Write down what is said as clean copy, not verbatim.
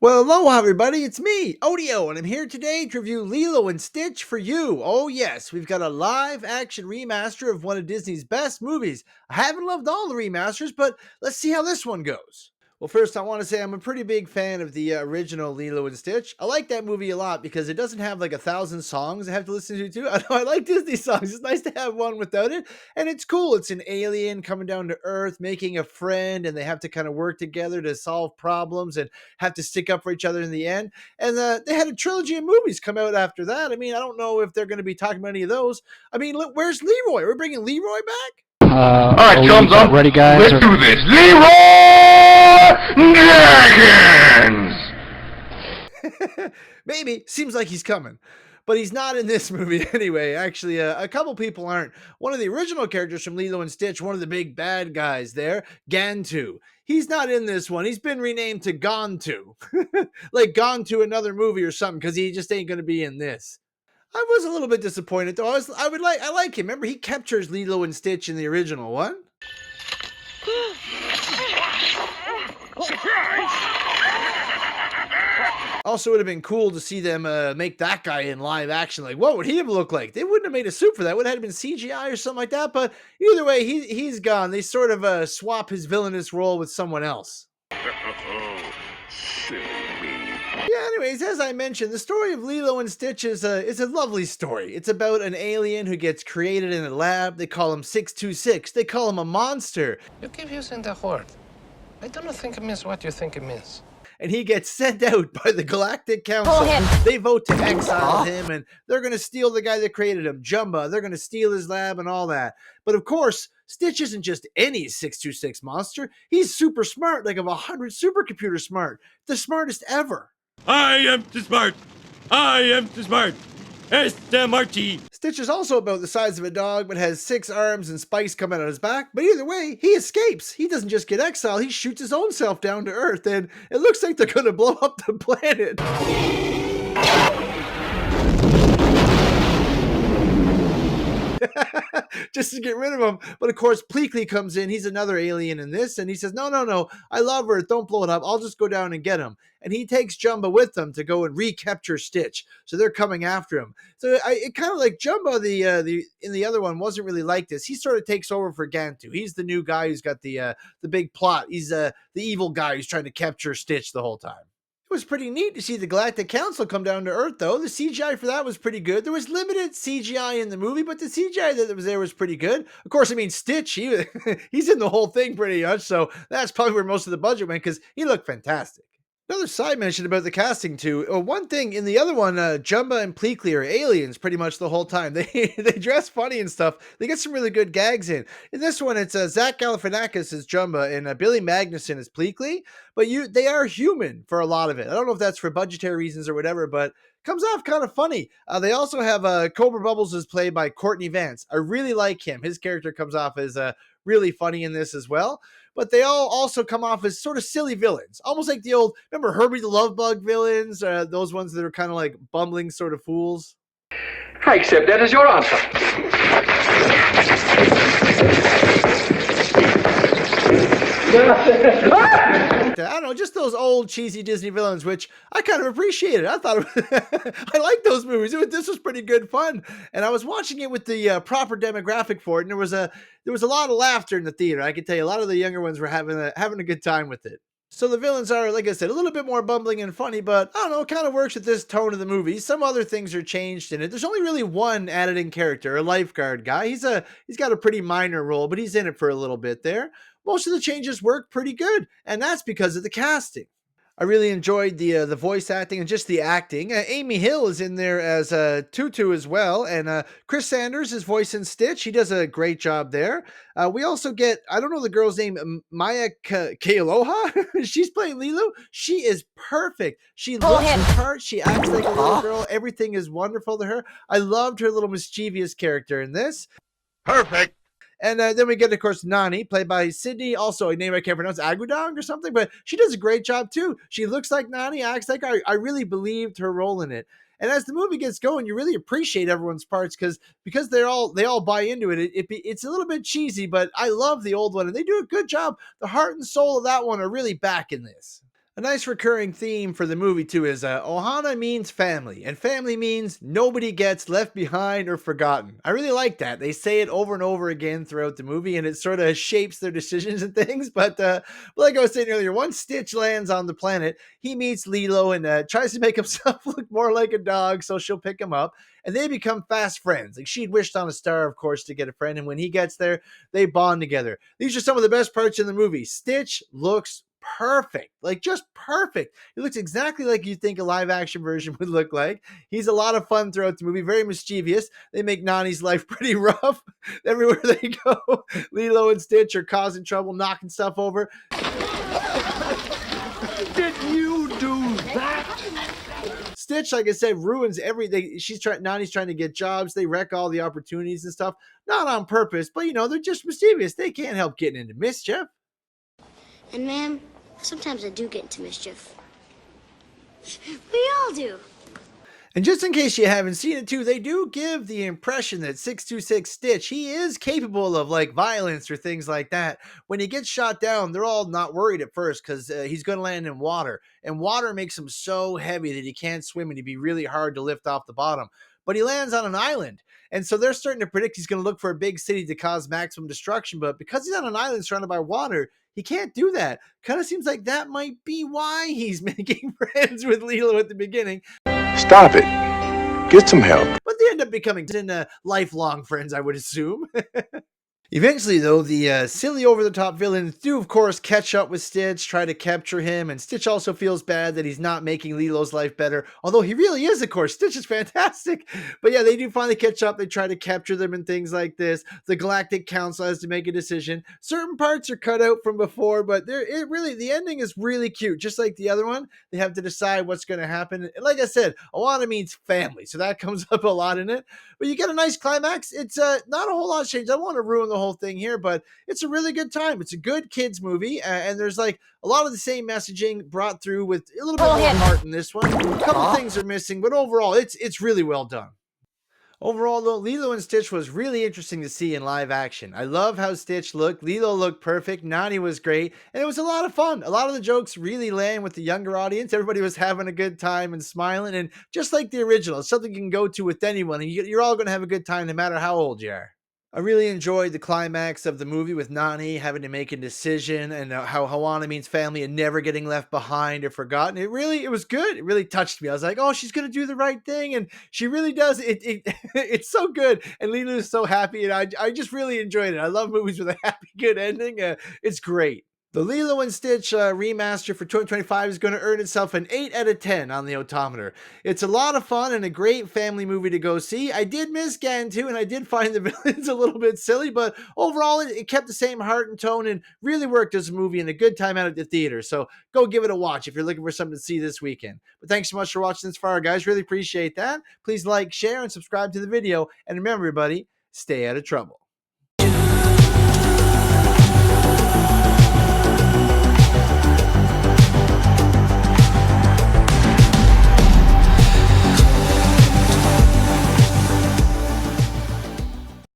Well, aloha everybody, it's me, Odio, and I'm here today to review Lilo and Stitch for you. Oh yes, we've got a live action remaster of one of Disney's best movies. I haven't loved all the remasters, but let's see how this one goes. Well, first I want to say I'm a pretty big fan of the original Lilo and Stitch. I like that movie a lot because it doesn't have like 1,000 songs I have to listen to too. I know I like Disney songs. It's nice to have one without it, and it's cool. It's an alien coming down to Earth, making a friend, and they have to kind of work together to solve problems and have to stick up for each other in the end. And they had a trilogy of movies come out after that. I mean, I don't know if they're going to be talking about any of those. I mean, look, where's Leroy? We're bringing Leroy back? All right, chums up. Ready, guys? Let's do this. Leroy Dragons! Maybe. Seems like he's coming. But he's not in this movie anyway. Actually, a couple people aren't. One of the original characters from Lilo and Stitch, one of the big bad guys there, Gantu. He's not in this one. He's been renamed to Gontu. Like Gone to another movie or something, because he just ain't going to be in this. I was a little bit disappointed though. I like him. Remember, he captures Lilo and Stitch in the original one. Also, would have been cool to see them make that guy in live action. Like, what would he have looked like? They wouldn't have made a suit for that. Would have had to been CGI or something like that. But either way, he's gone. They sort of swap his villainous role with someone else. Silly me. Yeah, anyways, as I mentioned, the story of Lilo and Stitch is a lovely story. It's about an alien who gets created in a lab. They call him 626. They call him a monster. You keep using the word. I don't think it means what you think it means. And he gets sent out by the Galactic Council. They vote to exile him, and they're going to steal the guy that created him, Jumba. They're going to steal his lab and all that. But of course, Stitch isn't just any 626 monster. He's super smart, like of 100 supercomputer smart. The smartest ever. I am too smart. I am too smart. S-M-R-T. Stitch is also about the size of a dog, but has 6 arms and spikes coming out of his back. But either way, he escapes. He doesn't just get exiled, he shoots his own self down to Earth, and it looks like they're going to blow up the planet. Just to get rid of him. But of course, Pleakley comes in. He's another alien in this, and he says, no, I love Earth. Don't blow it up. I'll just go down and get him. And he takes Jumba with them to go and recapture Stitch. So they're coming after him. So it kind of like Jumba, the in the other one, wasn't really like this. He sort of takes over for Gantu. He's the new guy who's got the big plot. He's the evil guy who's trying to capture Stitch the whole time. It was pretty neat to see the Galactic Council come down to Earth, though. The CGI for that was pretty good. There was limited CGI in the movie, but the CGI that was there was pretty good. Of course, I mean, Stitch, he's in the whole thing pretty much, so that's probably where most of the budget went, because he looked fantastic. Another side mention about the casting too. One thing in the other one, Jumba and Pleakley are aliens pretty much the whole time. They dress funny and stuff. They get some really good gags in. In this one, it's Zach Galifianakis as Jumba and Billy Magnuson as Pleakley. But they are human for a lot of it. I don't know if that's for budgetary reasons or whatever, but comes off kind of funny. They also have Cobra Bubbles is played by Courtney Vance. I really like him. His character comes off as really funny in this as well. But they all also come off as sort of silly villains, almost like the old, remember Herbie the Love Bug villains, those ones that are kind of like bumbling sort of fools. I accept that as your answer. I don't know, just those old cheesy Disney villains, which I kind of appreciated. I thought I liked those movies. This was pretty good fun, and I was watching it with the proper demographic for it, and there was a lot of laughter in the theater. I can tell you, a lot of the younger ones were having a good time with it. So the villains are, like I said, a little bit more bumbling and funny, but I don't know, it kind of works with this tone of the movie. Some other things are changed in it. There's only really one added in character, a lifeguard guy. He's got a pretty minor role, but he's in it for a little bit there. Most of the changes work pretty good, and that's because of the casting. I really enjoyed the voice acting and just the acting. Amy Hill is in there as Tutu as well, and Chris Sanders is voicing Stitch. He does a great job there. We also get, I don't know the girl's name, Maya Kealoha. She's playing Lilo. She is perfect. She looks the part. She acts like a little girl. Everything is wonderful to her. I loved her little mischievous character in this. Perfect. And then we get, of course, Nani, played by Sydney, also a name I can't pronounce, Agudong or something, but she does a great job too. She looks like Nani, acts like I really believed her role in it. And as the movie gets going, you really appreciate everyone's parts because they all buy into it. It's a little bit cheesy, but I love the old one, and they do a good job. The heart and soul of that one are really back in this. A nice recurring theme for the movie too is Ohana means family, and family means nobody gets left behind or forgotten. I really like that. They say it over and over again throughout the movie, and it sort of shapes their decisions and things. But like I was saying earlier, once Stitch lands on the planet, he meets Lilo and tries to make himself look more like a dog, so she'll pick him up, and they become fast friends. Like she'd wished on a star, of course, to get a friend, and when he gets there, they bond together. These are some of the best parts in the movie. Stitch looks perfect, like just perfect. He looks exactly like you think a live action version would look like. He's a lot of fun throughout the movie, very mischievous. They make Nani's life pretty rough everywhere they go. Lilo and Stitch are causing trouble, knocking stuff over. Did you do that? Stitch, like I said, ruins everything. Nani's trying to get jobs. They wreck all the opportunities and stuff, not on purpose, but they're just mischievous. They can't help getting into mischief. And ma'am, sometimes I do get into mischief. We all do. And just in case you haven't seen it too, they do give the impression that 626 Stitch, he is capable of like violence or things like that. When he gets shot down, they're all not worried at first because he's going to land in water. And water makes him so heavy that he can't swim and he'd be really hard to lift off the bottom. But he lands on an island. And so they're starting to predict he's going to look for a big city to cause maximum destruction. But because he's on an island surrounded by water, he can't do that. Kind of seems like that might be why he's making friends with Lilo at the beginning. Stop it. Get some help. But they end up becoming lifelong friends, I would assume. Eventually, though, the silly over-the-top villains do, of course, catch up with Stitch, try to capture him, and Stitch also feels bad that he's not making Lilo's life better, although he really is, of course. Stitch is fantastic. But yeah, they do finally catch up. They try to capture them and things like this. The Galactic Council has to make a decision. Certain parts are cut out from before, but the ending is really cute. Just like the other one, they have to decide what's going to happen. And like I said, Awana means family, so that comes up a lot in it. But you get a nice climax. It's not a whole lot of change. I don't want to ruin the whole thing here, but it's a really good time. It's a good kids movie, and there's like a lot of the same messaging brought through with a little bit more heart in this one. A couple things are missing, but overall, it's really well done. Overall, though, Lilo and Stitch was really interesting to see in live action. I love how Stitch looked. Lilo looked perfect. Nani was great. And it was a lot of fun. A lot of the jokes really land with the younger audience. Everybody was having a good time and smiling. And just like the original, it's something you can go to with anyone. And you're all going to have a good time no matter how old you are. I really enjoyed the climax of the movie with Nani having to make a decision and how Hawana means family and never getting left behind or forgotten. It was good. It really touched me. I was like, oh, she's going to do the right thing. And she really does. It's so good. And Lilo is so happy. And I just really enjoyed it. I love movies with a happy, good ending. It's great. The Lilo and Stitch remaster for 2025 is going to earn itself an 8 out of 10 on the odometer. It's a lot of fun and a great family movie to go see. I did miss Gantu, and I did find the villains a little bit silly, but overall it kept the same heart and tone and really worked as a movie and a good time out at the theater. So go give it a watch if you're looking for something to see this weekend. But thanks so much for watching this far, guys. Really appreciate that. Please like, share, and subscribe to the video. And remember, everybody, stay out of trouble.